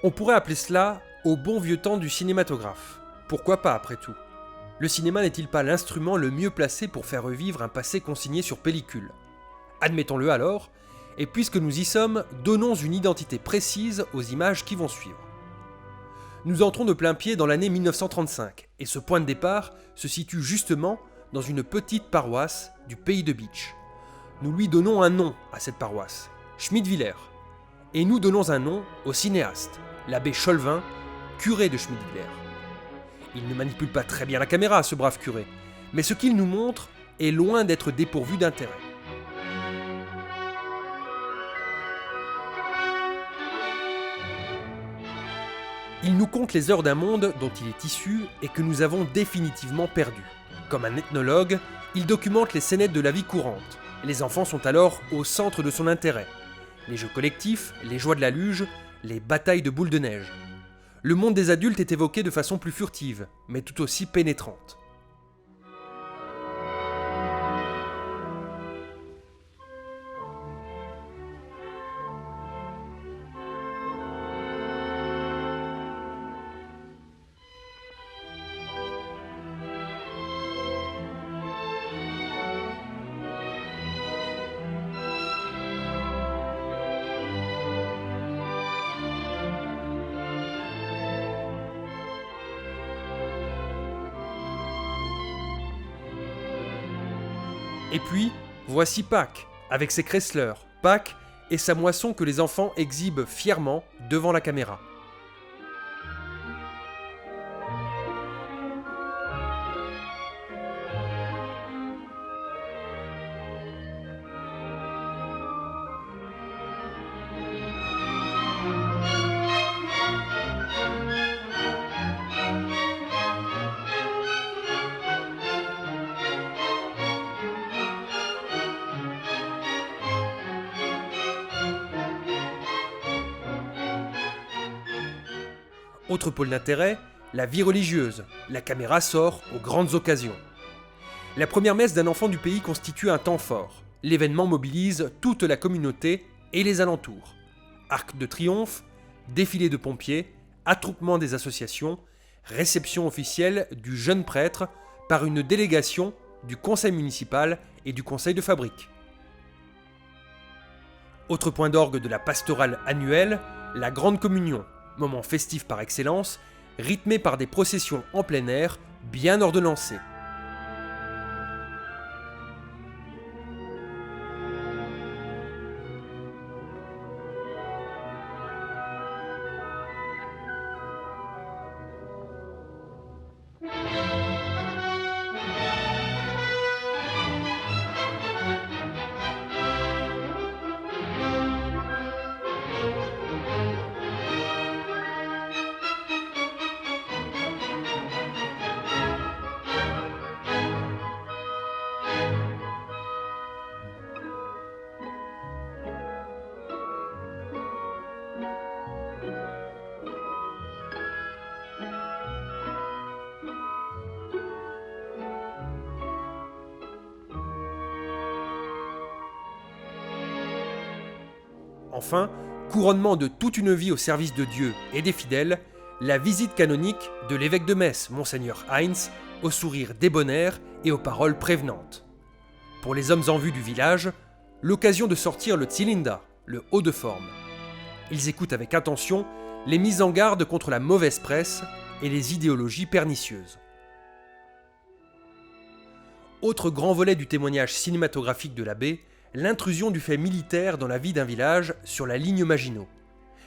On pourrait appeler cela au bon vieux temps du cinématographe. Pourquoi pas après tout? Le cinéma n'est-il pas l'instrument le mieux placé pour faire revivre un passé consigné sur pellicule? Admettons-le alors, et puisque nous y sommes, donnons une identité précise aux images qui vont suivre. Nous entrons de plein pied dans l'année 1935, et ce point de départ se situe justement dans une petite paroisse du pays de Bitche. Nous lui donnons un nom à cette paroisse, Schmidwiller, et nous donnons un nom au cinéaste, l'abbé Cholvin, curé de Schmidwiller. Il ne manipule pas très bien la caméra, ce brave curé, mais ce qu'il nous montre est loin d'être dépourvu d'intérêt. Il nous conte les heures d'un monde dont il est issu et que nous avons définitivement perdu. Comme un ethnologue, il documente les scénettes de la vie courante. Les enfants sont alors au centre de son intérêt. Les jeux collectifs, les joies de la luge, les batailles de boules de neige. Le monde des adultes est évoqué de façon plus furtive, mais tout aussi pénétrante. Et puis, voici Pâques, avec ses Chrysler, Pâques et sa moisson que les enfants exhibent fièrement devant la caméra. Autre pôle d'intérêt, la vie religieuse. La caméra sort aux grandes occasions. La première messe d'un enfant du pays constitue un temps fort. L'événement mobilise toute la communauté et les alentours. Arc de triomphe, défilé de pompiers, attroupement des associations, réception officielle du jeune prêtre par une délégation du conseil municipal et du conseil de fabrique. Autre point d'orgue de la pastorale annuelle, la grande communion. Moment festif par excellence, rythmé par des processions en plein air bien ordonnancées. Enfin, couronnement de toute une vie au service de Dieu et des fidèles, la visite canonique de l'évêque de Metz, Monseigneur Heinz, au sourire débonnaire et aux paroles prévenantes. Pour les hommes en vue du village, l'occasion de sortir le Zylinder, le haut de forme. Ils écoutent avec attention les mises en garde contre la mauvaise presse et les idéologies pernicieuses. Autre grand volet du témoignage cinématographique de l'abbé, l'intrusion du fait militaire dans la vie d'un village sur la ligne Maginot.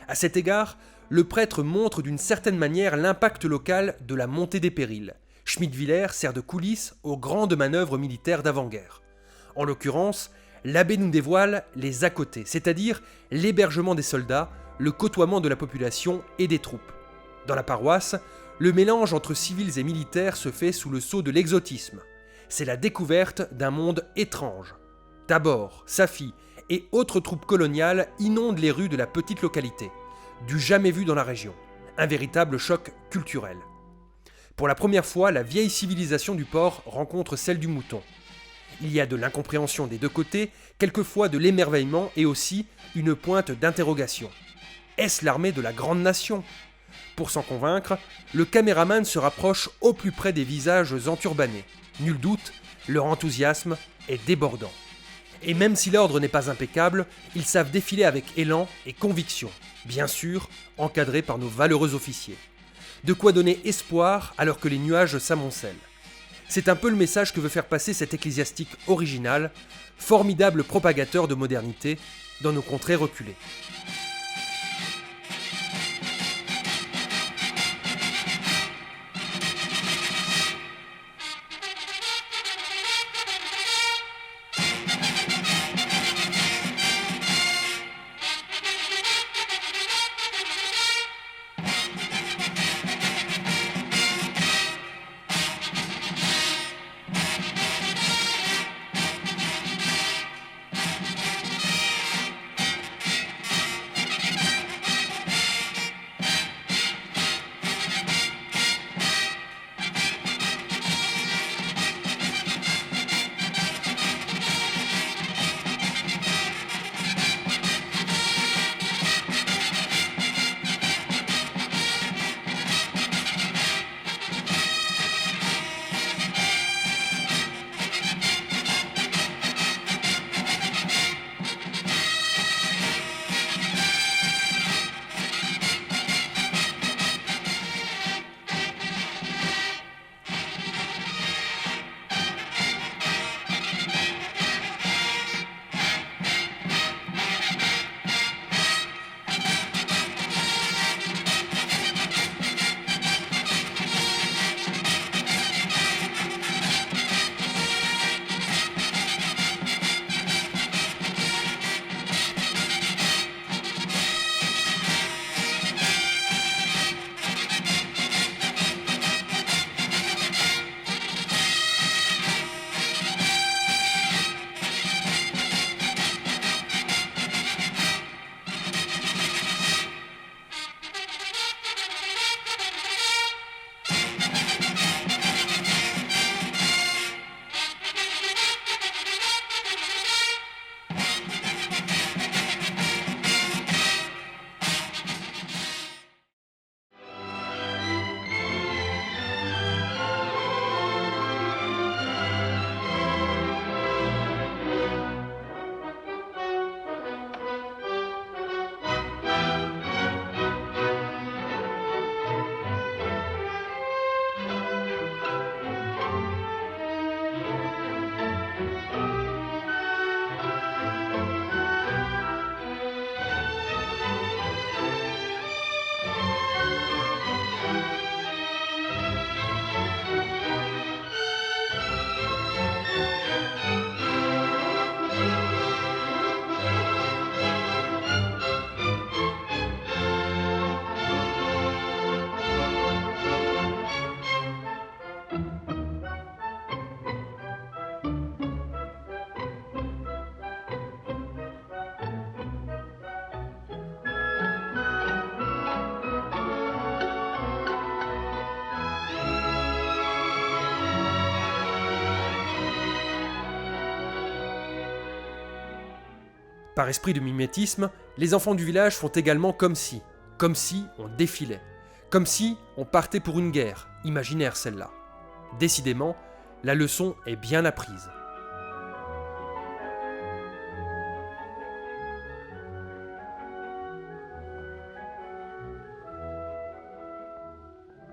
À cet égard, le prêtre montre d'une certaine manière l'impact local de la montée des périls. Schmidwiller sert de coulisse aux grandes manœuvres militaires d'avant-guerre. En l'occurrence, l'abbé nous dévoile les à-côtés, c'est-à-dire l'hébergement des soldats, le côtoiement de la population et des troupes. Dans la paroisse, le mélange entre civils et militaires se fait sous le sceau de l'exotisme. C'est la découverte d'un monde étrange. Tabor, Safi et autres troupes coloniales inondent les rues de la petite localité, du jamais vu dans la région. Un véritable choc culturel. Pour la première fois, la vieille civilisation du porc rencontre celle du mouton. Il y a de l'incompréhension des deux côtés, quelquefois de l'émerveillement et aussi une pointe d'interrogation. Est-ce l'armée de la grande nation ? Pour s'en convaincre, le caméraman se rapproche au plus près des visages enturbannés. Nul doute, leur enthousiasme est débordant. Et même si l'ordre n'est pas impeccable, ils savent défiler avec élan et conviction, bien sûr, encadrés par nos valeureux officiers. De quoi donner espoir alors que les nuages s'amoncellent. C'est un peu le message que veut faire passer cet ecclésiastique original, formidable propagateur de modernité dans nos contrées reculées. Par esprit de mimétisme, les enfants du village font également comme si on défilait, comme si on partait pour une guerre, imaginaire celle-là. Décidément, la leçon est bien apprise.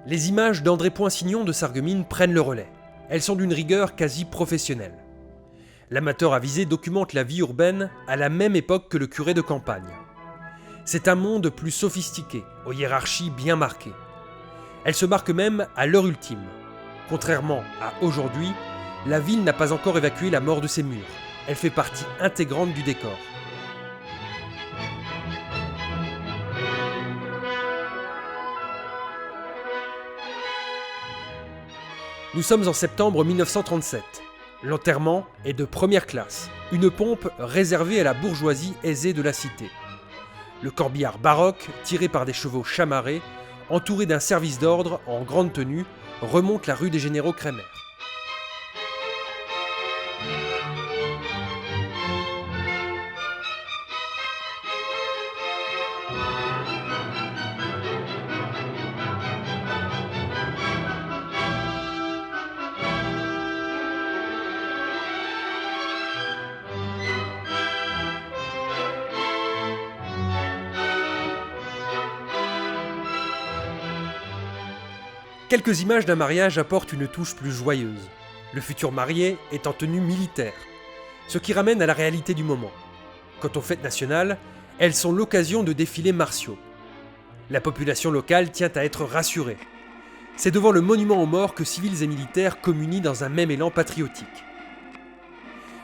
Les images d'André Poinsignon de Sarreguemines prennent le relais. Elles sont d'une rigueur quasi professionnelle. L'amateur avisé documente la vie urbaine à la même époque que le curé de campagne. C'est un monde plus sophistiqué, aux hiérarchies bien marquées. Elle se marque même à l'heure ultime. Contrairement à aujourd'hui, la ville n'a pas encore évacué la mort de ses murs. Elle fait partie intégrante du décor. Nous sommes en septembre 1937. L'enterrement est de première classe, une pompe réservée à la bourgeoisie aisée de la cité. Le corbillard baroque, tiré par des chevaux chamarrés, entouré d'un service d'ordre en grande tenue, remonte la rue des Généraux Crémer. Quelques images d'un mariage apportent une touche plus joyeuse. Le futur marié est en tenue militaire, ce qui ramène à la réalité du moment. Quant aux fêtes nationales, elles sont l'occasion de défilés martiaux. La population locale tient à être rassurée. C'est devant le monument aux morts que civils et militaires communient dans un même élan patriotique.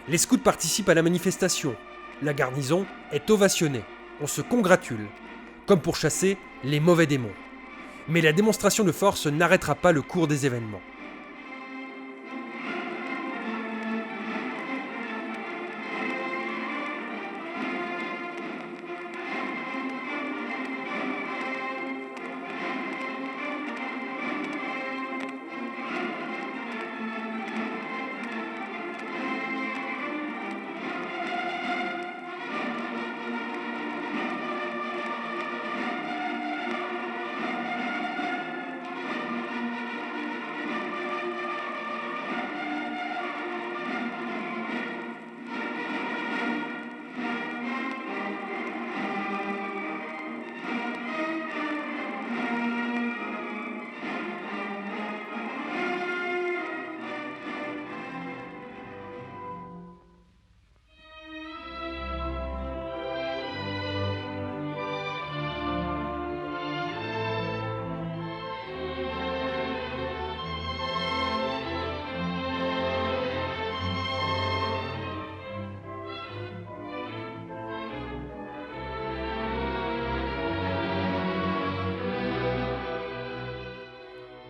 Les scouts participent à la manifestation. La garnison est ovationnée. On se congratule, comme pour chasser les mauvais démons. Mais la démonstration de force n'arrêtera pas le cours des événements.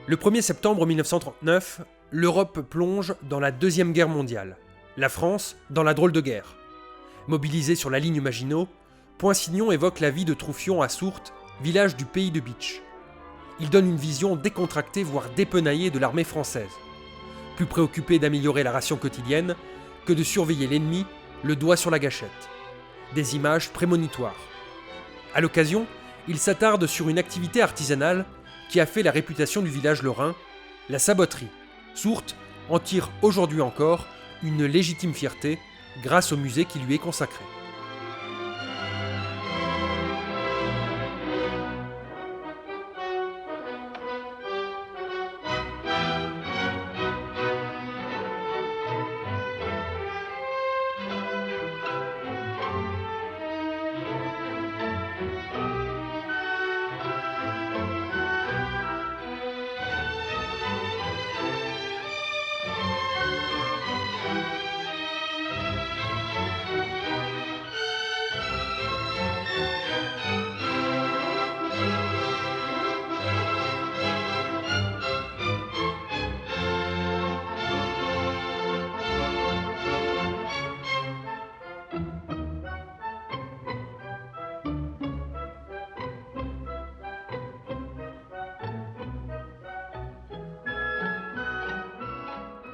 Le 1er septembre 1939, l'Europe plonge dans la Deuxième Guerre mondiale. La France dans la drôle de guerre. Mobilisé sur la ligne Maginot, Poinsignon évoque la vie de Troufion à Sourtes, village du pays de Bitche. Il donne une vision décontractée voire dépenaillée de l'armée française. Plus préoccupée d'améliorer la ration quotidienne que de surveiller l'ennemi, le doigt sur la gâchette. Des images prémonitoires. À l'occasion, il s'attarde sur une activité artisanale qui a fait la réputation du village lorrain, la saboterie. Sourtes en tire aujourd'hui encore une légitime fierté grâce au musée qui lui est consacré.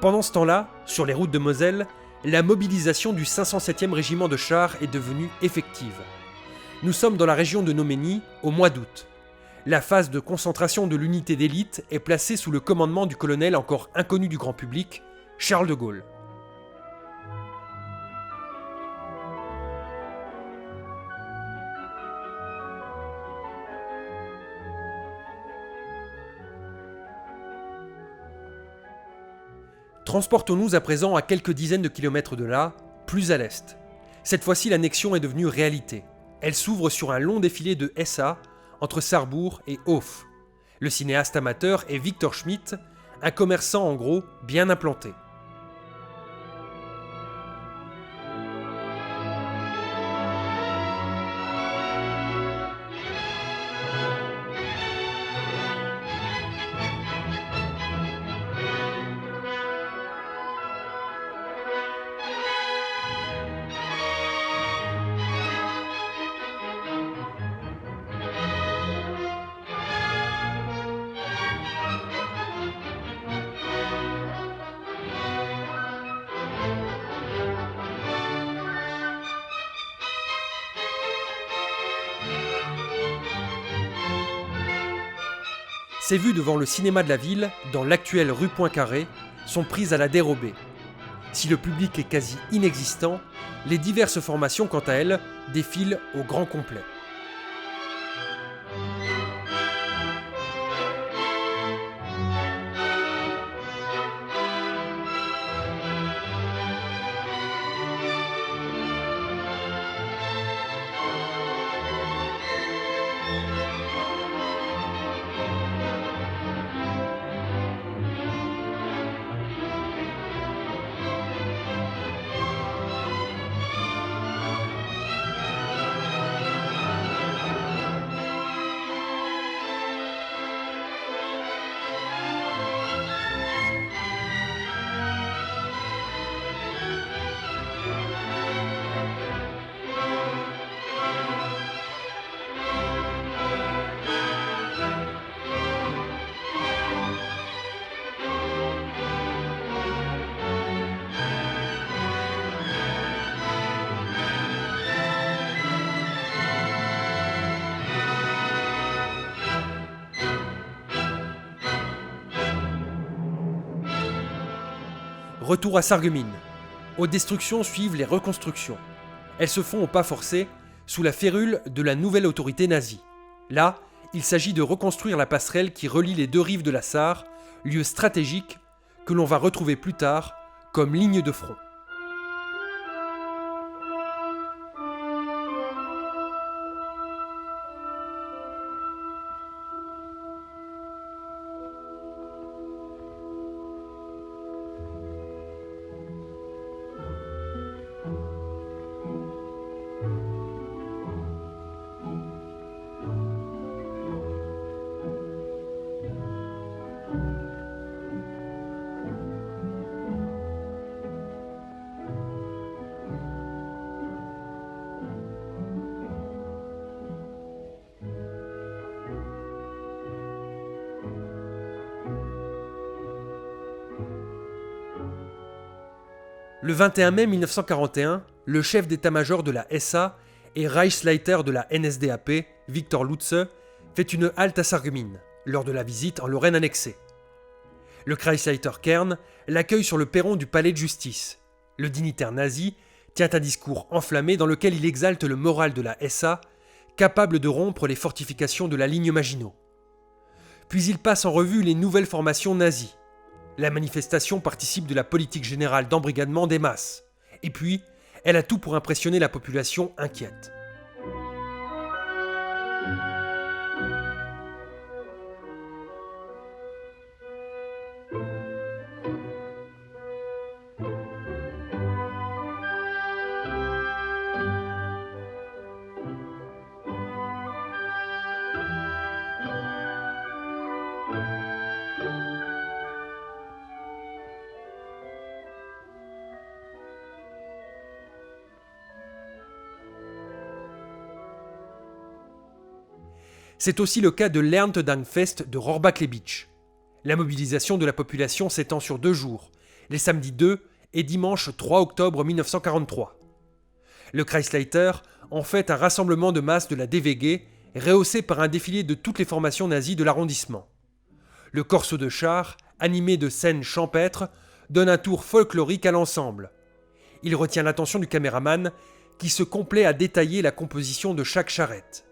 Pendant ce temps-là, sur les routes de Moselle, la mobilisation du 507e régiment de chars est devenue effective. Nous sommes dans la région de Noménie au mois d'août. La phase de concentration de l'unité d'élite est placée sous le commandement du colonel encore inconnu du grand public, Charles de Gaulle. Transportons-nous à présent à quelques dizaines de kilomètres de là, plus à l'est. Cette fois-ci, l'annexion est devenue réalité. Elle s'ouvre sur un long défilé de SA entre Sarrebourg et Hof. Le cinéaste amateur est Victor Schmidt, un commerçant en gros bien implanté. Ces vues devant le cinéma de la ville, dans l'actuelle rue Poincaré, sont prises à la dérobée. Si le public est quasi inexistant, les diverses formations, quant à elles, défilent au grand complet. Retour à Sarreguemines. Aux destructions suivent les reconstructions. Elles se font au pas forcé, sous la férule de la nouvelle autorité nazie. Là, il s'agit de reconstruire la passerelle qui relie les deux rives de la Sarre, lieu stratégique que l'on va retrouver plus tard comme ligne de front. Le 21 mai 1941, le chef d'état-major de la SA et Reichsleiter de la NSDAP, Viktor Lutze, fait une halte à Sarreguemines, lors de la visite en Lorraine annexée. Le Kreisleiter Kern l'accueille sur le perron du palais de justice. Le dignitaire nazi tient un discours enflammé dans lequel il exalte le moral de la SA, capable de rompre les fortifications de la ligne Maginot. Puis il passe en revue les nouvelles formations nazies. La manifestation participe de la politique générale d'embrigadement des masses. Et puis, elle a tout pour impressionner la population inquiète. C'est aussi le cas de l'Erntedankfest de Rohrbach-Lebitsch. La mobilisation de la population s'étend sur 2 jours, les samedis 2 et dimanche 3 octobre 1943. Le Kreisleiter en fait un rassemblement de masse de la DVG, rehaussé par un défilé de toutes les formations nazies de l'arrondissement. Le corso de chars, animé de scènes champêtres, donne un tour folklorique à l'ensemble. Il retient l'attention du caméraman, qui se complaît à détailler la composition de chaque charrette.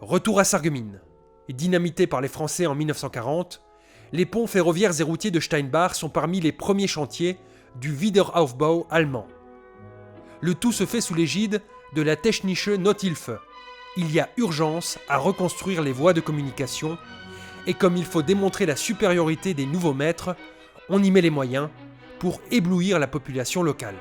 Retour à Sarreguemines. Dynamités par les Français en 1940, les ponts ferroviaires et routiers de Steinbach sont parmi les premiers chantiers du Wiederaufbau allemand. Le tout se fait sous l'égide de la Technische Nothilfe. Il y a urgence à reconstruire les voies de communication, et comme il faut démontrer la supériorité des nouveaux maîtres, on y met les moyens pour éblouir la population locale.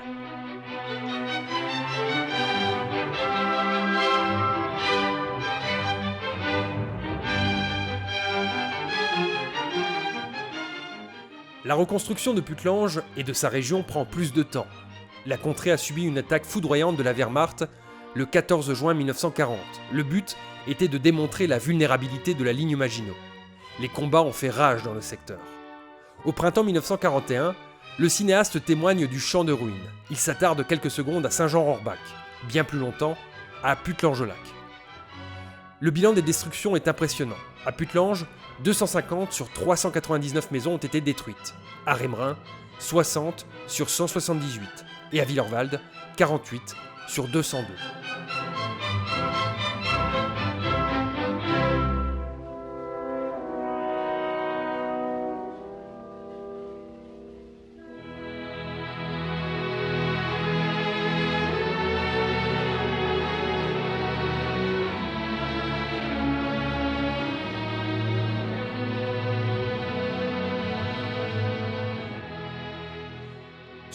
La reconstruction de Puttelange et de sa région prend plus de temps. La contrée a subi une attaque foudroyante de la Wehrmacht le 14 juin 1940. Le but était de démontrer la vulnérabilité de la ligne Maginot. Les combats ont fait rage dans le secteur. Au printemps 1941, le cinéaste témoigne du champ de ruines. Il s'attarde quelques secondes à Saint-Jean-Rohrbach, bien plus longtemps à Puttelange-Lac. Le bilan des destructions est impressionnant. À Puttelange, 250 sur 399 maisons ont été détruites. À Rémerin, 60 sur 178. Et à Willerwald, 48 sur 202.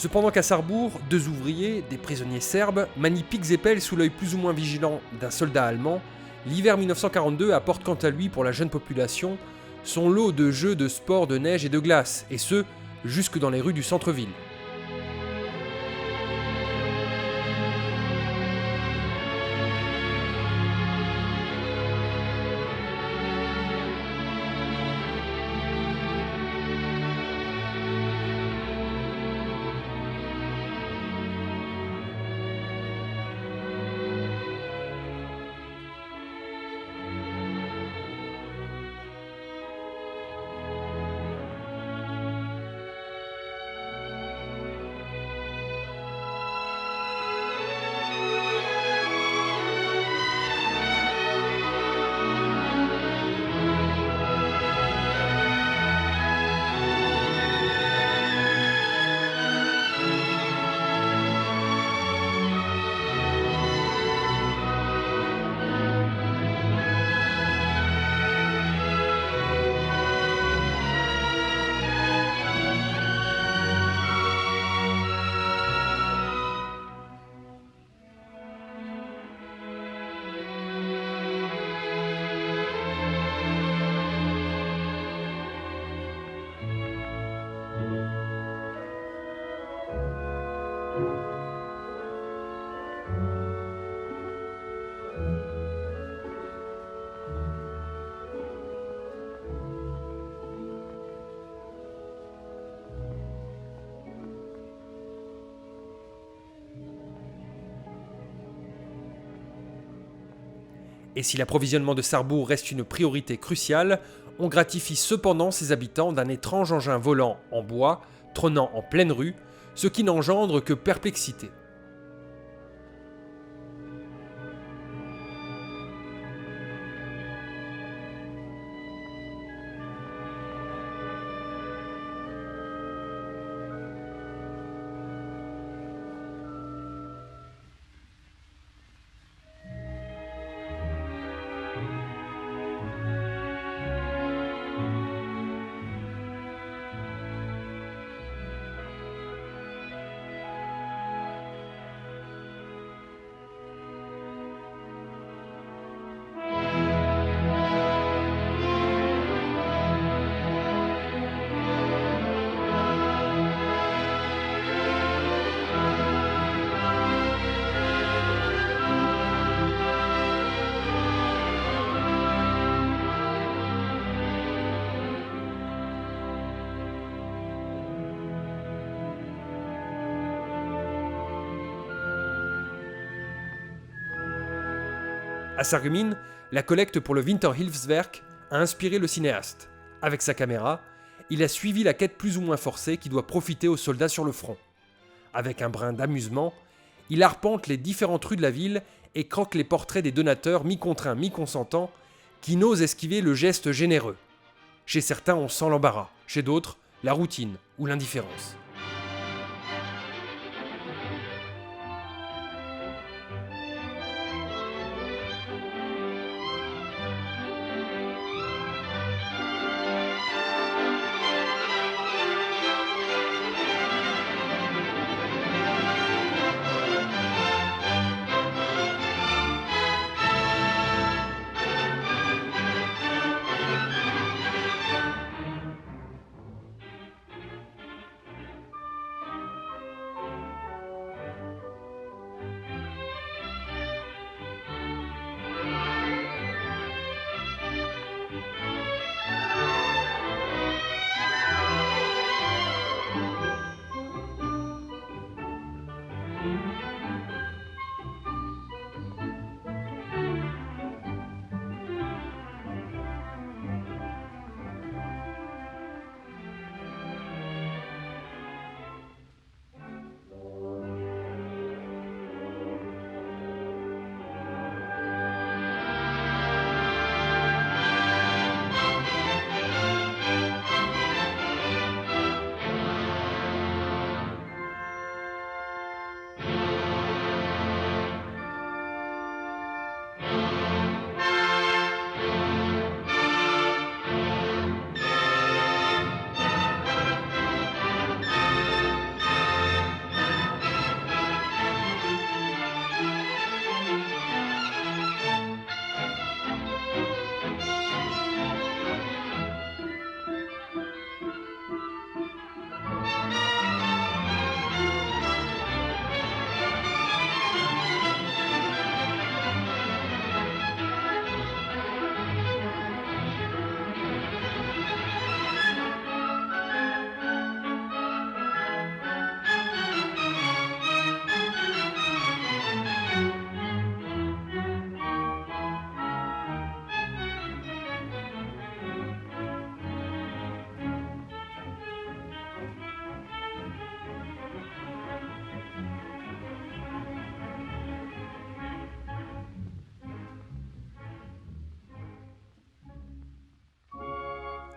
Cependant qu'à Sarrebourg, 2 ouvriers, des prisonniers serbes, manient pics et pelles sous l'œil plus ou moins vigilant d'un soldat allemand, l'hiver 1942 apporte quant à lui pour la jeune population son lot de jeux de sport de neige et de glace, et ce, jusque dans les rues du centre-ville. Et si l'approvisionnement de Sarrebourg reste une priorité cruciale, on gratifie cependant ses habitants d'un étrange engin volant en bois, trônant en pleine rue, ce qui n'engendre que perplexité. À Sarreguemines, la collecte pour le Winterhilfswerk a inspiré le cinéaste. Avec sa caméra, il a suivi la quête plus ou moins forcée qui doit profiter aux soldats sur le front. Avec un brin d'amusement, il arpente les différentes rues de la ville et croque les portraits des donateurs mi-contraints, mi-consentants, qui n'osent esquiver le geste généreux. Chez certains, on sent l'embarras, chez d'autres, la routine ou l'indifférence.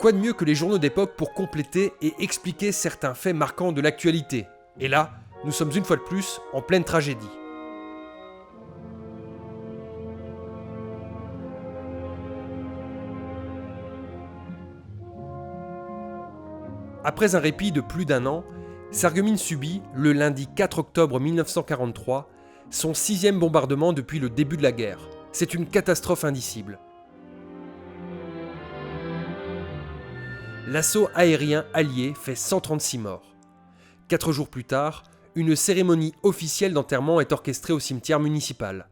Quoi de mieux que les journaux d'époque pour compléter et expliquer certains faits marquants de l'actualité? Et là, nous sommes une fois de plus en pleine tragédie. Après un répit de plus d'1 an, Sarreguemines subit, le lundi 4 octobre 1943, son 6e bombardement depuis le début de la guerre. C'est une catastrophe indicible. L'assaut aérien allié fait 136 morts. 4 jours plus tard, une cérémonie officielle d'enterrement est orchestrée au cimetière municipal.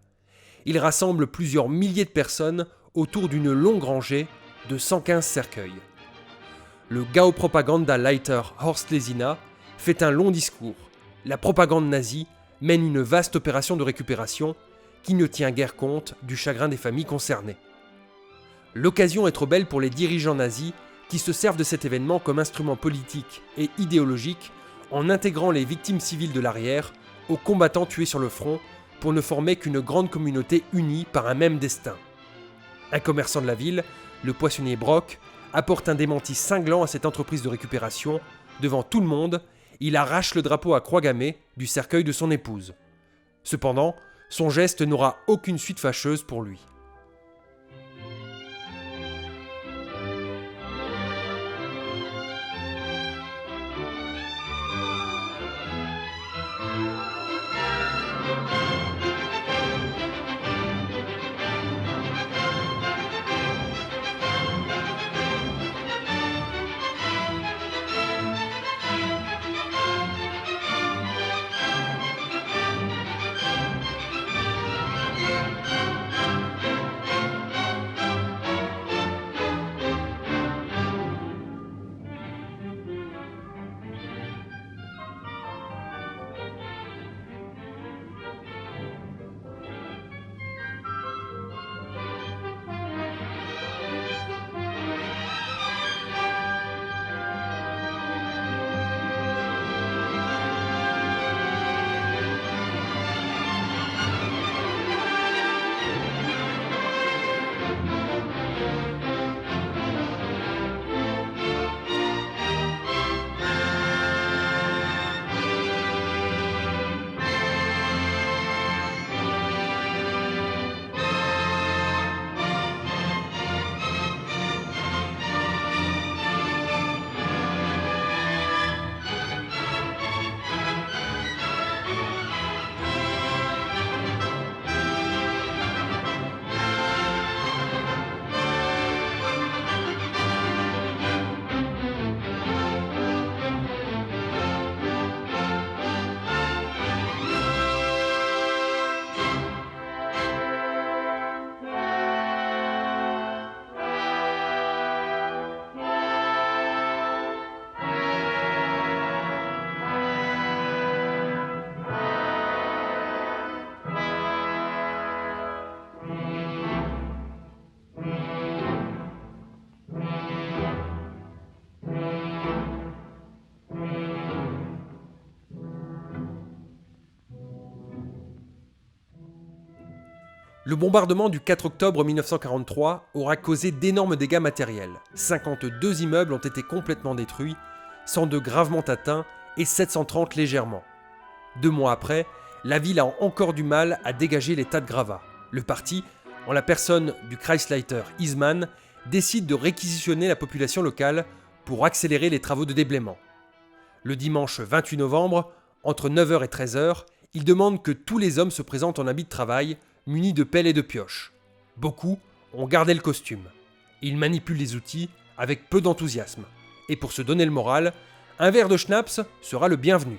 Il rassemble plusieurs milliers de personnes autour d'une longue rangée de 115 cercueils. Le Gau-Propaganda-Leiter Horst Lesina fait un long discours. La propagande nazie mène une vaste opération de récupération qui ne tient guère compte du chagrin des familles concernées. L'occasion est trop belle pour les dirigeants nazis qui se servent de cet événement comme instrument politique et idéologique en intégrant les victimes civiles de l'arrière aux combattants tués sur le front pour ne former qu'une grande communauté unie par un même destin. Un commerçant de la ville, le poissonnier Brock, apporte un démenti cinglant à cette entreprise de récupération. Devant tout le monde, il arrache le drapeau à croix gammée du cercueil de son épouse. Cependant, son geste n'aura aucune suite fâcheuse pour lui. Le bombardement du 4 octobre 1943 aura causé d'énormes dégâts matériels. 52 immeubles ont été complètement détruits, 102 gravement atteints et 730 légèrement. 2 mois après, la ville a encore du mal à dégager les tas de gravats. Le parti, en la personne du Kreisleiter Eismann, décide de réquisitionner la population locale pour accélérer les travaux de déblaiement. Le dimanche 28 novembre, entre 9h et 13h, il demande que tous les hommes se présentent en habit de travail, munis de pelles et de pioches. Beaucoup ont gardé le costume. Ils manipulent les outils avec peu d'enthousiasme. Et pour se donner le moral, un verre de schnapps sera le bienvenu.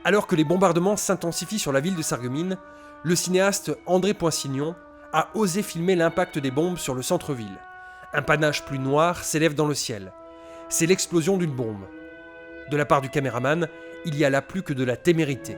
Alors que les bombardements s'intensifient sur la ville de Sarreguemines, le cinéaste André Poinsignon a osé filmer l'impact des bombes sur le centre-ville. Un panache plus noir s'élève dans le ciel. C'est l'explosion d'une bombe. De la part du caméraman, il y a là plus que de la témérité.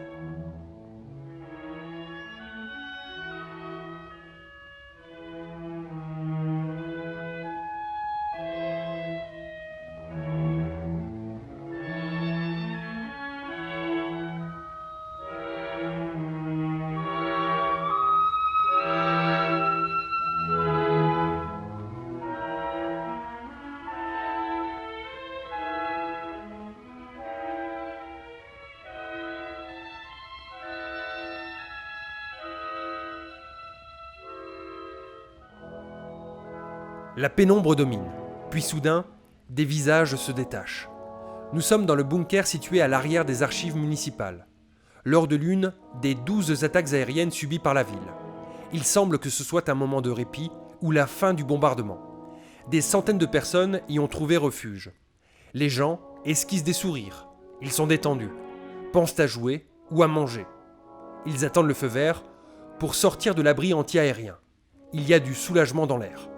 La pénombre domine, puis soudain, des visages se détachent. Nous sommes dans le bunker situé à l'arrière des archives municipales, lors de l'une des 12 attaques aériennes subies par la ville. Il semble que ce soit un moment de répit ou la fin du bombardement. Des centaines de personnes y ont trouvé refuge. Les gens esquissent des sourires, ils sont détendus, pensent à jouer ou à manger. Ils attendent le feu vert pour sortir de l'abri anti-aérien. Il y a du soulagement dans l'air.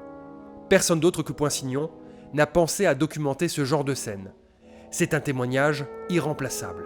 Personne d'autre que Poinsignon n'a pensé à documenter ce genre de scène. C'est un témoignage irremplaçable.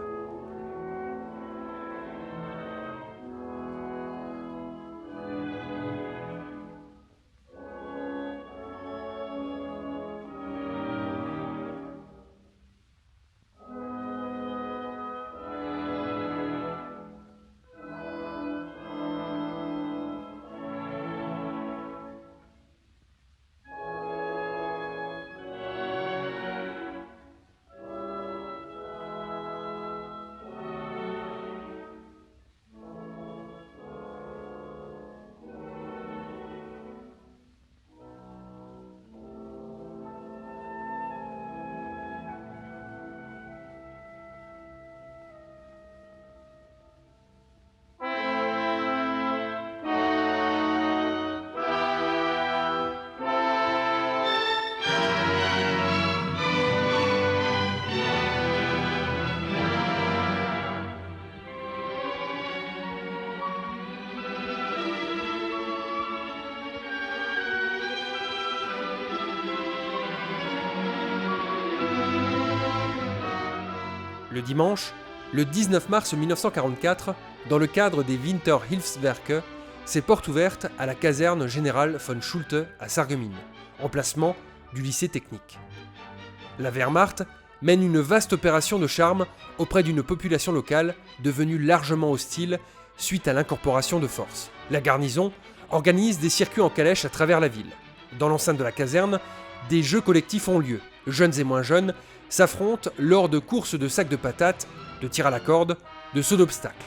Le dimanche, le 19 mars 1944, dans le cadre des Winterhilfswerke, ses portes ouvertes à la caserne générale von Schulte à Sarreguemines, emplacement du lycée technique. La Wehrmacht mène une vaste opération de charme auprès d'une population locale devenue largement hostile suite à l'incorporation de forces. La garnison organise des circuits en calèche à travers la ville. Dans l'enceinte de la caserne, des jeux collectifs ont lieu. Jeunes et moins jeunes s'affrontent lors de courses de sacs de patates, de tir à la corde, de sauts d'obstacles.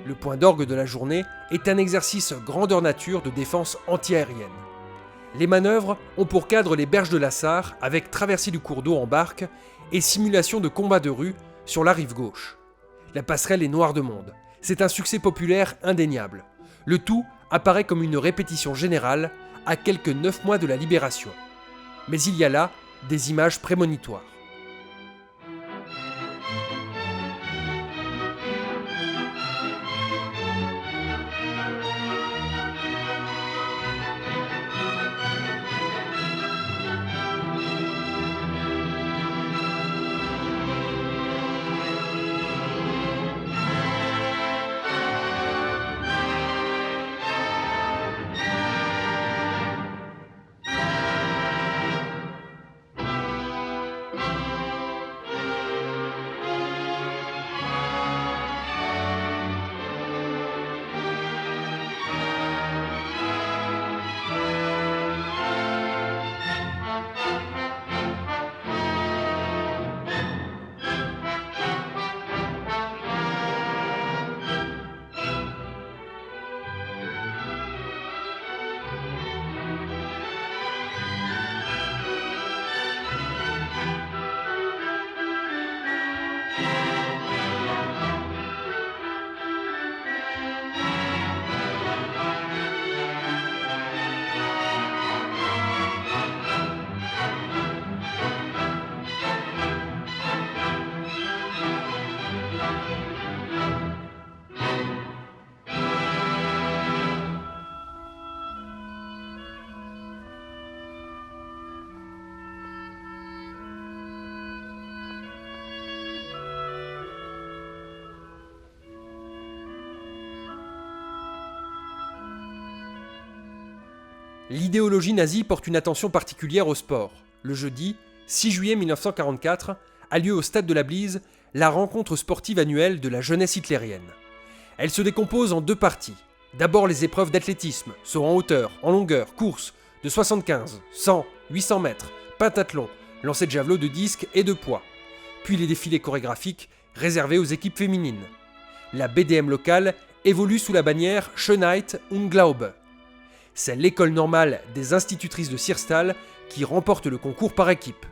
Le point d'orgue de la journée est un exercice grandeur nature de défense antiaérienne. Les manœuvres ont pour cadre les berges de la Sarre avec traversée du cours d'eau en barque et simulation de combats de rue sur la rive gauche. La passerelle est noire de monde. C'est un succès populaire indéniable. Le tout apparaît comme une répétition générale à quelques 9 mois de la libération. Mais il y a là des images prémonitoires. L'idéologie nazie porte une attention particulière au sport. Le jeudi, 6 juillet 1944, a lieu au stade de la Blise la rencontre sportive annuelle de la jeunesse hitlérienne. Elle se décompose en 2 parties. D'abord les épreuves d'athlétisme, saut en hauteur, en longueur, course, de 75, 100, 800 mètres, pentathlon, lancer de javelot de disque et de poids. Puis les défilés chorégraphiques réservés aux équipes féminines. La BDM locale évolue sous la bannière Schönheit und Glaube. C'est l'école normale des institutrices de Sierstal qui remporte le concours par équipe.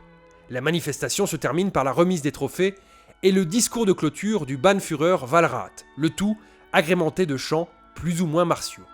La manifestation se termine par la remise des trophées et le discours de clôture du Bannführer Walrat, le tout agrémenté de chants plus ou moins martiaux.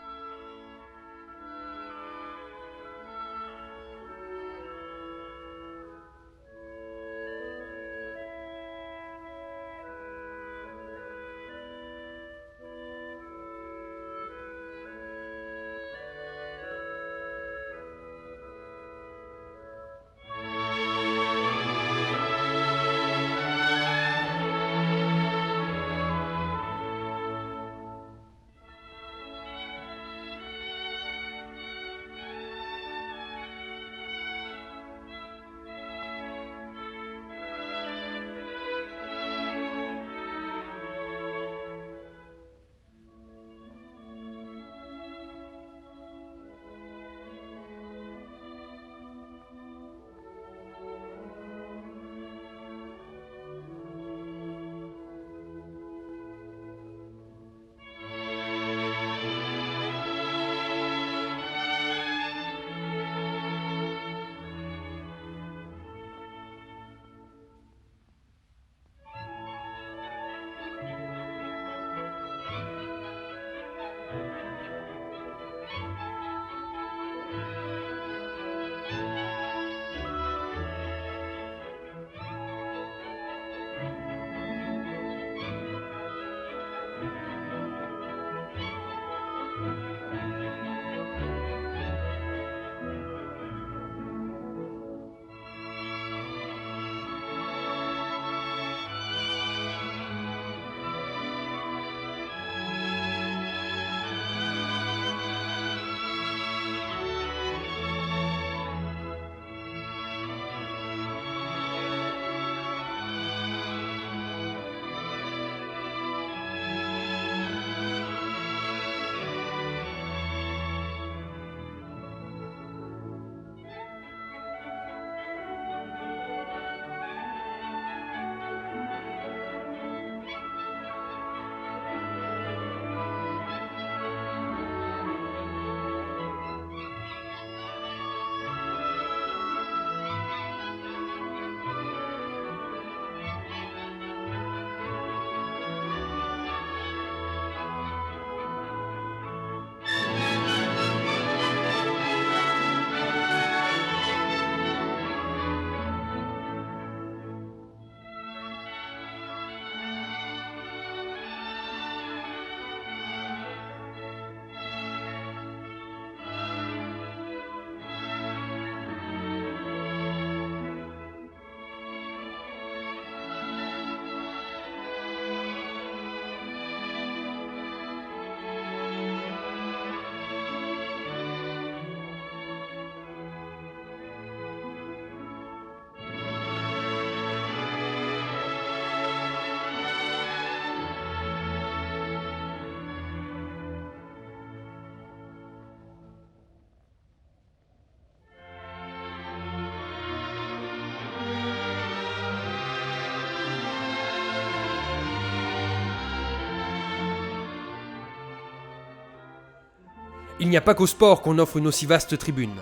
Il n'y a pas qu'au sport qu'on offre une aussi vaste tribune.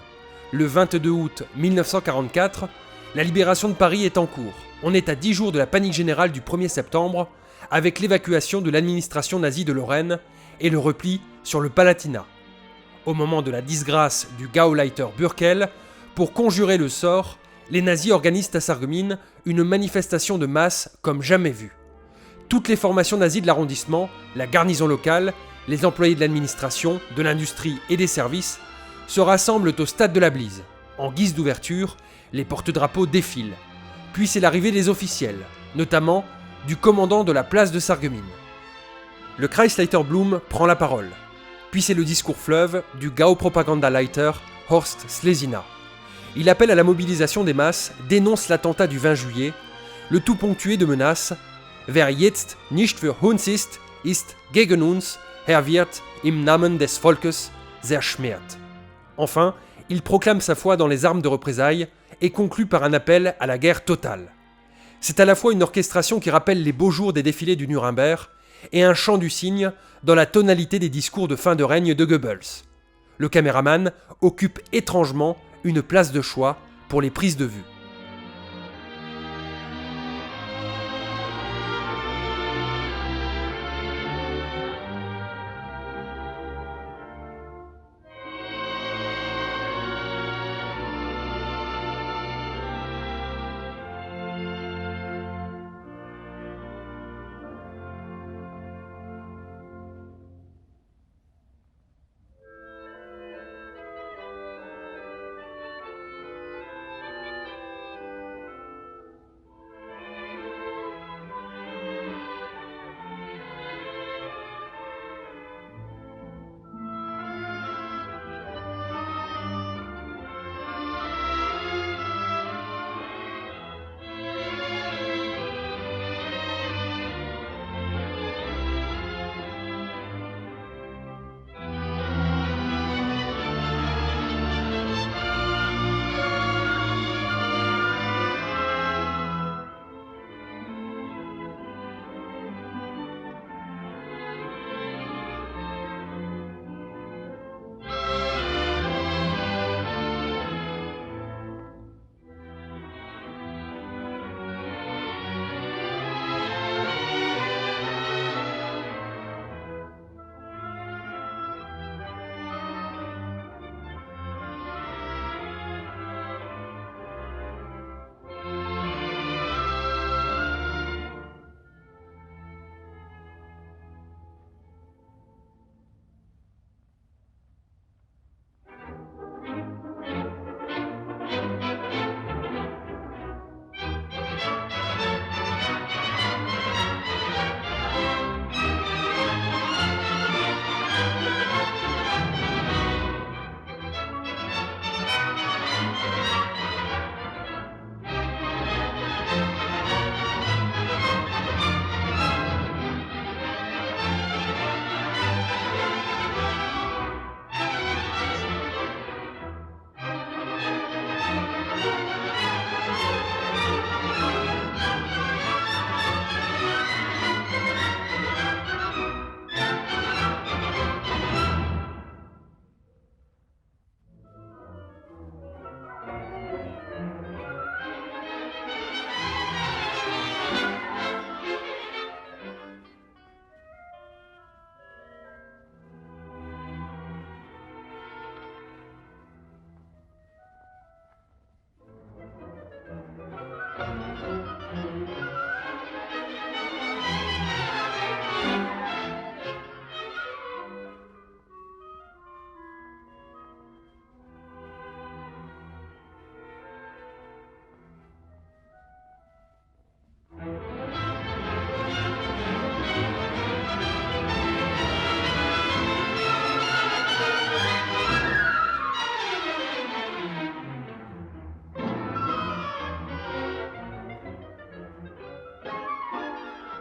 Le 22 août 1944, la libération de Paris est en cours. On est à 10 jours de la panique générale du 1er septembre, avec l'évacuation de l'administration nazie de Lorraine et le repli sur le Palatinat. Au moment de la disgrâce du Gauleiter Bürkel, pour conjurer le sort, les nazis organisent à Sarreguemines une manifestation de masse comme jamais vue. Toutes les formations nazies de l'arrondissement, la garnison locale, les employés de l'administration, de l'industrie et des services se rassemblent au stade de la Blise. En guise d'ouverture, les porte-drapeaux défilent. Puis c'est l'arrivée des officiels, notamment du commandant de la place de Sarreguemines. Le Kreisleiter Blum prend la parole. Puis c'est le discours fleuve du Gau-Propagandaleiter Horst Schlesina. Il appelle à la mobilisation des masses, dénonce l'attentat du 20 juillet, le tout ponctué de menaces « Wer jetzt nicht für uns ist gegen uns, wird im Namen des Volkes zerschmettert ». Enfin, il proclame sa foi dans les armes de représailles et conclut par un appel à la guerre totale. C'est à la fois une orchestration qui rappelle les beaux jours des défilés du Nuremberg et un chant du cygne dans la tonalité des discours de fin de règne de Goebbels. Le caméraman occupe étrangement une place de choix pour les prises de vue.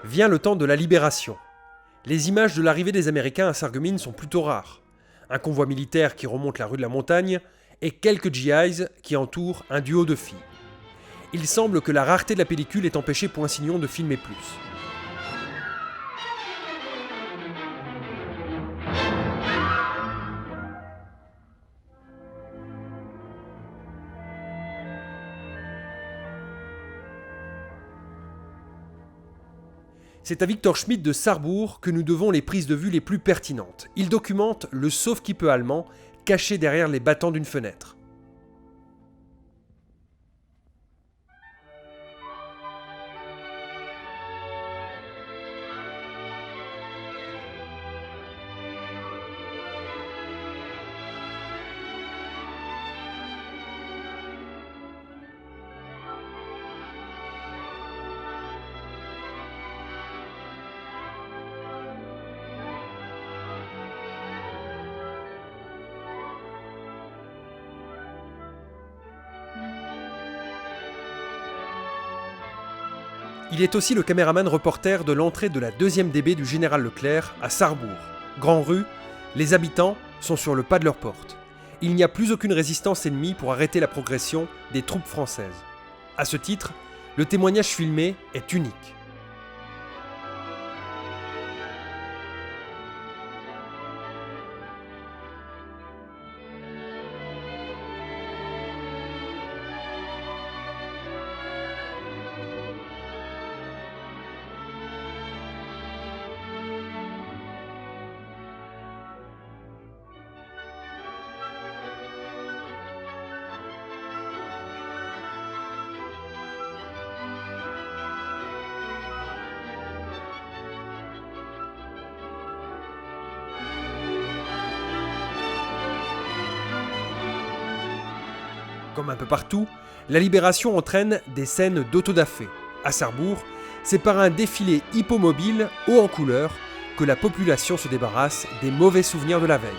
Vient le temps de la libération. Les images de l'arrivée des Américains à Sarreguemines sont plutôt rares. Un convoi militaire qui remonte la rue de la Montagne et quelques GIs qui entourent un duo de filles. Il semble que la rareté de la pellicule ait empêché Poinsignon de filmer plus. C'est à Victor Schmidt de Sarrebourg que nous devons les prises de vue les plus pertinentes. Il documente le sauve-qui-peut allemand caché derrière les battants d'une fenêtre. Il est aussi le caméraman reporter de l'entrée de la 2e DB du général Leclerc à Sarrebourg. Grand rue, les habitants sont sur le pas de leur porte. Il n'y a plus aucune résistance ennemie pour arrêter la progression des troupes françaises. À ce titre, le témoignage filmé est unique. Comme un peu partout, la libération entraîne des scènes d'autodafé. À Sarrebourg, c'est par un défilé hippomobile haut en couleur que la population se débarrasse des mauvais souvenirs de la veille.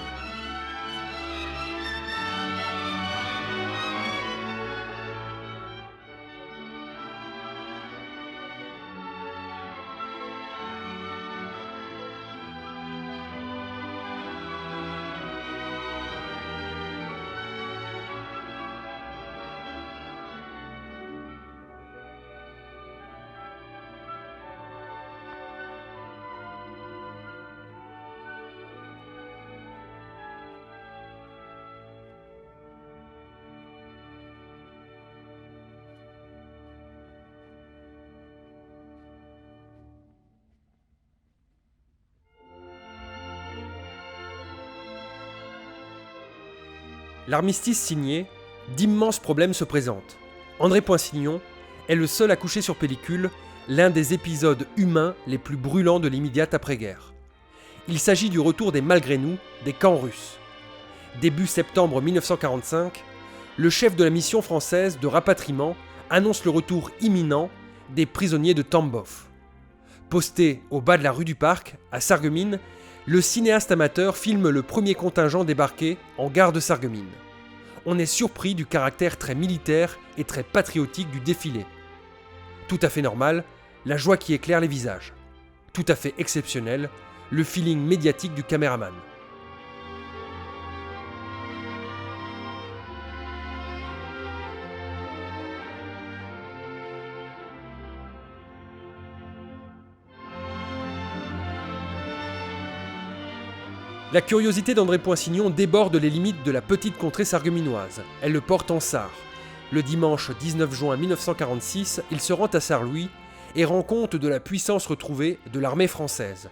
L'armistice signé, d'immenses problèmes se présentent. André Poinsignon est le seul à coucher sur pellicule l'un des épisodes humains les plus brûlants de l'immédiate après-guerre. Il s'agit du retour des malgré nous des camps russes. Début septembre 1945, le chef de la mission française de rapatriement annonce le retour imminent des prisonniers de Tambov. Posté au bas de la rue du Parc, à Sarreguemines, le cinéaste amateur filme le premier contingent débarqué en gare de Sarreguemines. On est surpris du caractère très militaire et très patriotique du défilé. Tout à fait normal, la joie qui éclaire les visages. Tout à fait exceptionnel, le feeling médiatique du caméraman. La curiosité d'André Poinsignon déborde les limites de la petite contrée sarregueminoise. Elle le porte en Sarre. Le dimanche 19 juin 1946, il se rend à Sarre-Louis et rend compte de la puissance retrouvée de l'armée française.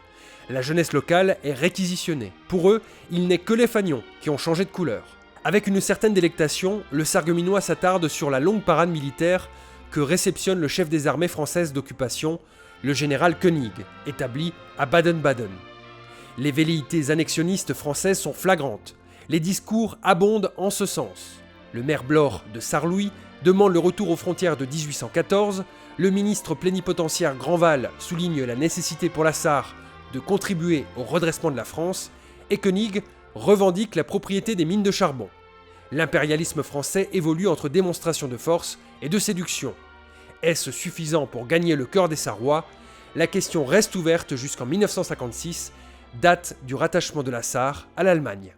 La jeunesse locale est réquisitionnée. Pour eux, il n'est que les fanions qui ont changé de couleur. Avec une certaine délectation, le Sarregueminois s'attarde sur la longue parade militaire que réceptionne le chef des armées françaises d'occupation, le général Koenig, établi à Baden-Baden. Les velléités annexionnistes françaises sont flagrantes. Les discours abondent en ce sens. Le maire Blore de Sarre-Louis demande le retour aux frontières de 1814, le ministre plénipotentiaire Grandval souligne la nécessité pour la Sarre de contribuer au redressement de la France, et Koenig revendique la propriété des mines de charbon. L'impérialisme français évolue entre démonstration de force et de séduction. Est-ce suffisant pour gagner le cœur des Sarrois? La question reste ouverte jusqu'en 1956, date du rattachement de la Sarre à l'Allemagne.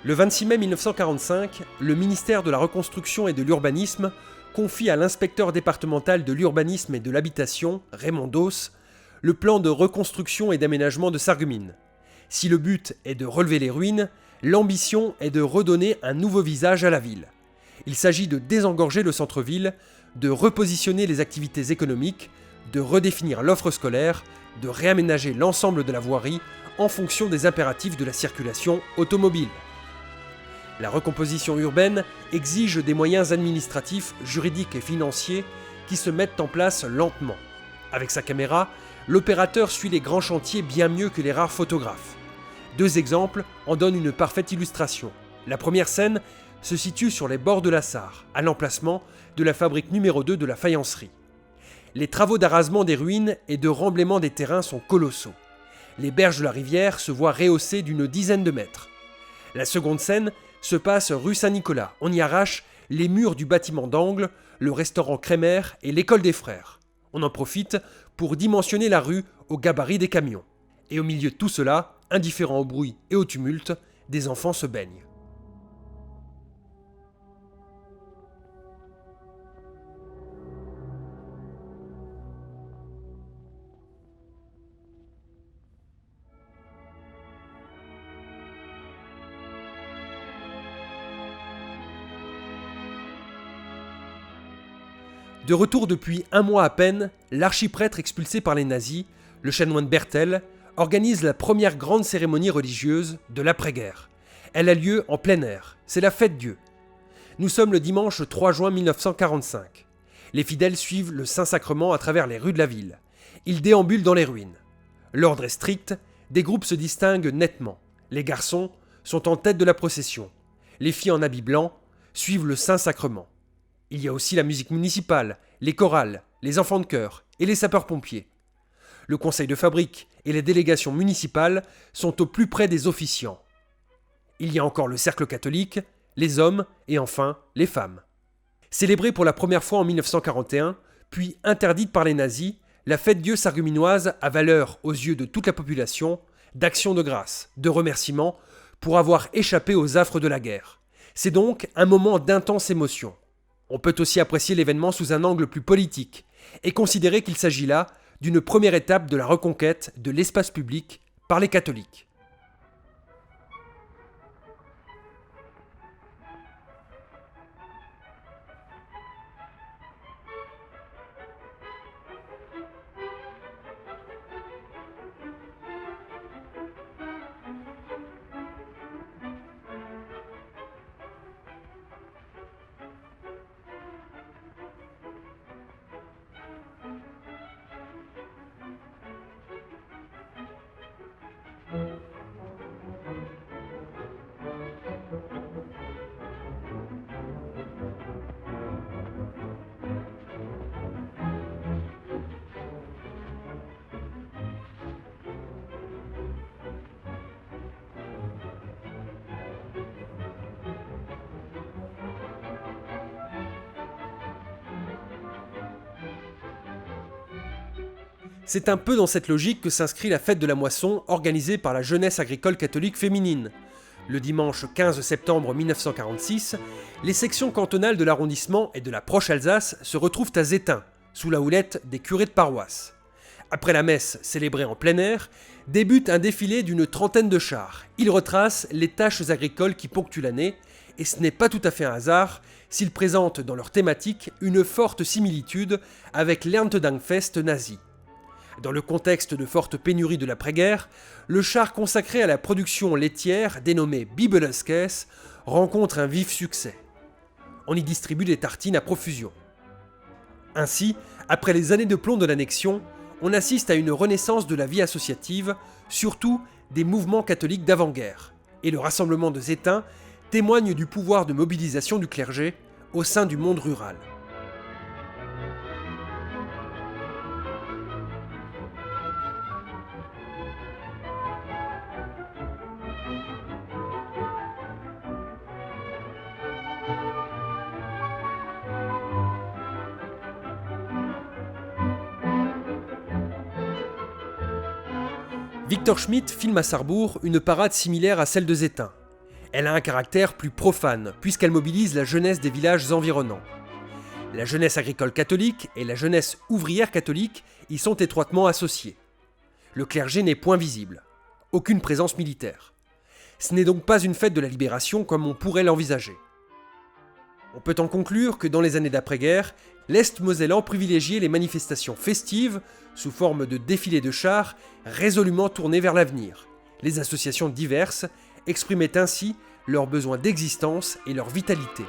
Le 26 mai 1945, le ministère de la Reconstruction et de l'Urbanisme confie à l'inspecteur départemental de l'urbanisme et de l'habitation, Raymond Doss, le plan de reconstruction et d'aménagement de Sarreguemines. Si le but est de relever les ruines, l'ambition est de redonner un nouveau visage à la ville. Il s'agit de désengorger le centre-ville, de repositionner les activités économiques, de redéfinir l'offre scolaire, de réaménager l'ensemble de la voirie en fonction des impératifs de la circulation automobile. La recomposition urbaine exige des moyens administratifs, juridiques et financiers qui se mettent en place lentement. Avec sa caméra, l'opérateur suit les grands chantiers bien mieux que les rares photographes. 2 exemples en donnent une parfaite illustration. La première scène se situe sur les bords de la Sarre, à l'emplacement de la fabrique numéro 2 de la faïencerie. Les travaux d'arasement des ruines et de remblaiement des terrains sont colossaux. Les berges de la rivière se voient rehaussées d'une dizaine de mètres. La seconde scène se passe rue Saint-Nicolas. On y arrache les murs du bâtiment d'angle, le restaurant Crémer et l'école des frères. On en profite pour dimensionner la rue au gabarit des camions. Et au milieu de tout cela, indifférents au bruit et au tumulte, des enfants se baignent. De retour depuis 1 mois à peine, l'archiprêtre expulsé par les nazis, le chanoine Bertel, organise la première grande cérémonie religieuse de l'après-guerre. Elle a lieu en plein air, c'est la fête Dieu. Nous sommes le dimanche 3 juin 1945. Les fidèles suivent le Saint-Sacrement à travers les rues de la ville. Ils déambulent dans les ruines. L'ordre est strict, des groupes se distinguent nettement. Les garçons sont en tête de la procession. Les filles en habit blanc suivent le Saint-Sacrement. Il y a aussi la musique municipale, les chorales, les enfants de chœur et les sapeurs-pompiers. Le conseil de fabrique et les délégations municipales sont au plus près des officiants. Il y a encore le cercle catholique, les hommes et enfin les femmes. Célébrée pour la première fois en 1941, puis interdite par les nazis, la fête Dieu sarregueminoise a valeur aux yeux de toute la population d'action de grâce, de remerciement pour avoir échappé aux affres de la guerre. C'est donc un moment d'intense émotion. On peut aussi apprécier l'événement sous un angle plus politique et considérer qu'il s'agit là d'une première étape de la reconquête de l'espace public par les catholiques. C'est un peu dans cette logique que s'inscrit la fête de la moisson organisée par la jeunesse agricole catholique féminine. Le dimanche 15 septembre 1946, les sections cantonales de l'arrondissement et de la proche Alsace se retrouvent à Zétain, sous la houlette des curés de paroisse. Après la messe célébrée en plein air, débute un défilé d'une trentaine de chars. Ils retracent les tâches agricoles qui ponctuent l'année, et ce n'est pas tout à fait un hasard s'ils présentent dans leur thématique une forte similitude avec l'Erntedankfest nazi. Dans le contexte de forte pénurie de l'après-guerre, le char consacré à la production laitière, dénommé Bibeleskes, rencontre un vif succès. On y distribue des tartines à profusion. Ainsi, après les années de plomb de l'annexion, on assiste à une renaissance de la vie associative, surtout des mouvements catholiques d'avant-guerre. Et le rassemblement de Zétain témoigne du pouvoir de mobilisation du clergé au sein du monde rural. Victor Schmidt filme à Sarrebourg une parade similaire à celle de Zétain. Elle a un caractère plus profane, puisqu'elle mobilise la jeunesse des villages environnants. La jeunesse agricole catholique et la jeunesse ouvrière catholique y sont étroitement associées. Le clergé n'est point visible. Aucune présence militaire. Ce n'est donc pas une fête de la libération comme on pourrait l'envisager. On peut en conclure que dans les années d'après-guerre, l'Est mosellan privilégiait les manifestations festives, sous forme de défilés de chars, résolument tournés vers l'avenir. Les associations diverses exprimaient ainsi leurs besoins d'existence et leur vitalité.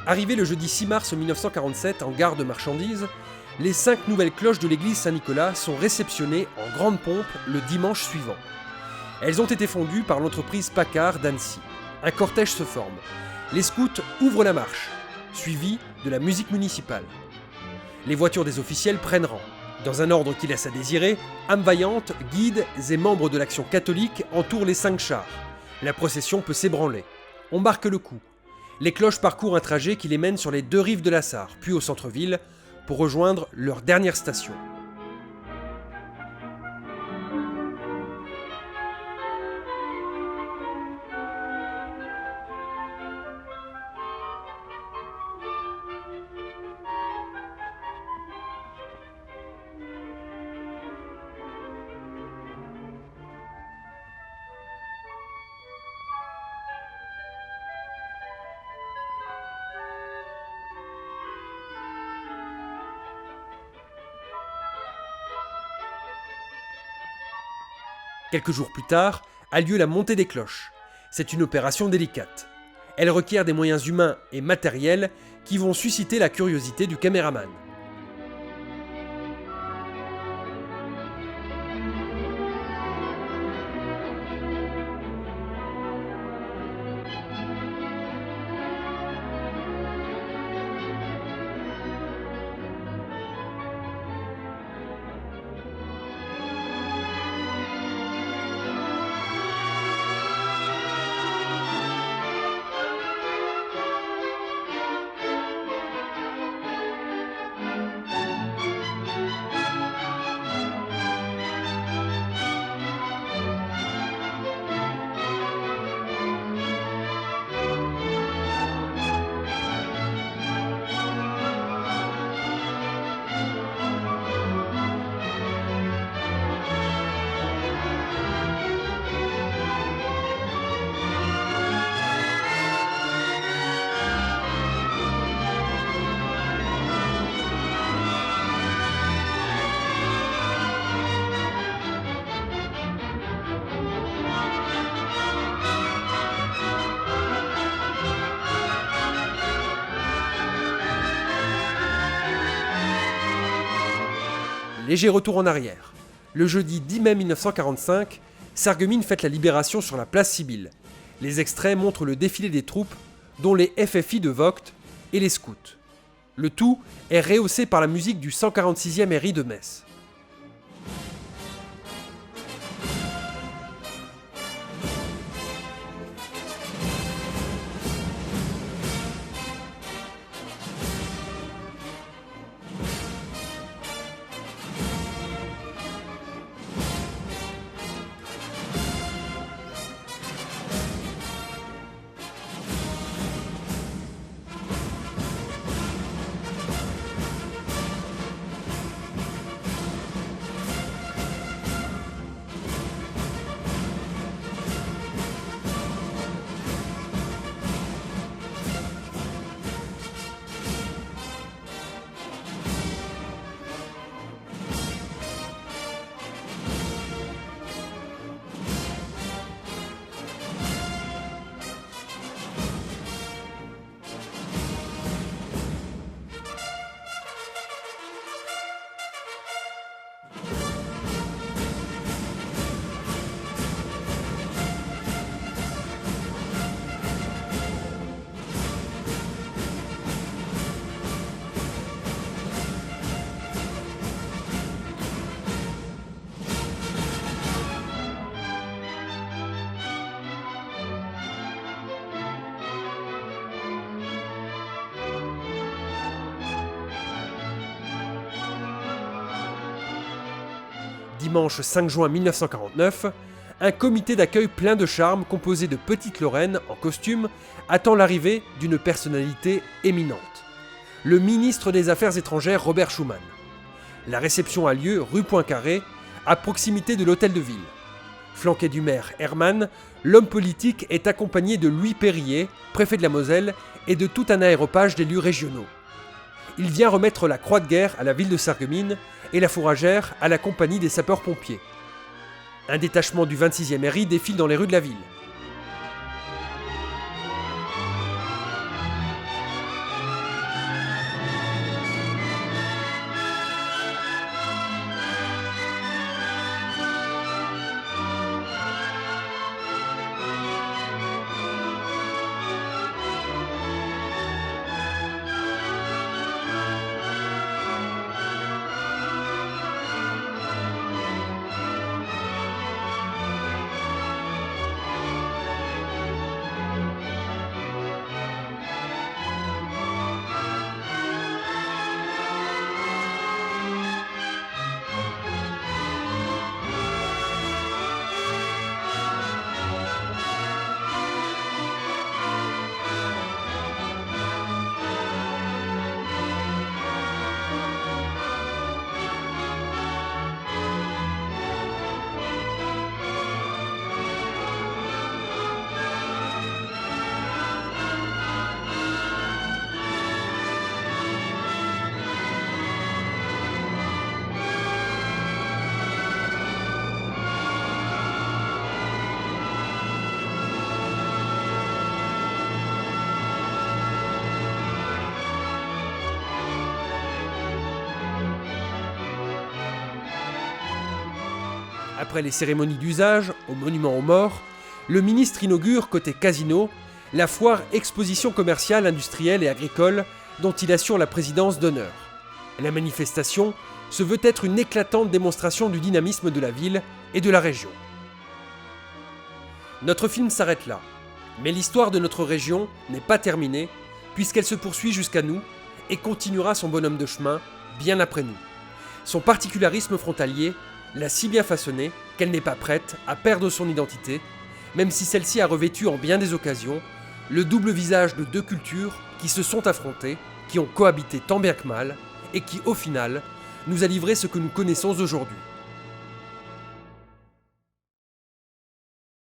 Arrivé le jeudi 6 mars 1947 en gare de marchandises, les 5 nouvelles cloches de l'église Saint-Nicolas sont réceptionnées en grande pompe le dimanche suivant. Elles ont été fondues par l'entreprise Paccard d'Annecy. Un cortège se forme. Les scouts ouvrent la marche, suivis de la musique municipale. Les voitures des officiels prennent rang. Dans un ordre qui laisse à désirer, âmes vaillantes, guides et membres de l'action catholique entourent les 5 chars. La procession peut s'ébranler. On marque le coup. Les cloches parcourent un trajet qui les mène sur les 2 rives de la Sarre, puis au centre-ville, pour rejoindre leur dernière station. Quelques jours plus tard, a lieu la montée des cloches. C'est une opération délicate. Elle requiert des moyens humains et matériels qui vont susciter la curiosité du caméraman. Léger retour en arrière. Le jeudi 10 mai 1945, Sarreguemines fête la libération sur la place Sibylle. Les extraits montrent le défilé des troupes, dont les FFI de Vogt et les scouts. Le tout est rehaussé par la musique du 146e RI de Metz. Dimanche 5 juin 1949, un comité d'accueil plein de charme composé de petites Lorraines en costume attend l'arrivée d'une personnalité éminente, le ministre des Affaires étrangères Robert Schuman. La réception a lieu rue Poincaré, à proximité de l'hôtel de ville. Flanqué du maire Hermann, l'homme politique est accompagné de Louis Périer, préfet de la Moselle, et de tout un aéropage d'élus régionaux. Il vient remettre la croix de guerre à la ville de Sarreguemines et la fourragère à la compagnie des sapeurs-pompiers. Un détachement du 26e RI défile dans les rues de la ville. Après les cérémonies d'usage, au monument aux morts, le ministre inaugure, côté casino, la foire Exposition commerciale, industrielle et agricole dont il assure la présidence d'honneur. La manifestation se veut être une éclatante démonstration du dynamisme de la ville et de la région. Notre film s'arrête là, mais l'histoire de notre région n'est pas terminée puisqu'elle se poursuit jusqu'à nous et continuera son bonhomme de chemin bien après nous. Son particularisme frontalier l'a si bien façonnée qu'elle n'est pas prête à perdre son identité, même si celle-ci a revêtu en bien des occasions le double visage de deux cultures qui se sont affrontées, qui ont cohabité tant bien que mal, et qui, au final, nous a livré ce que nous connaissons aujourd'hui.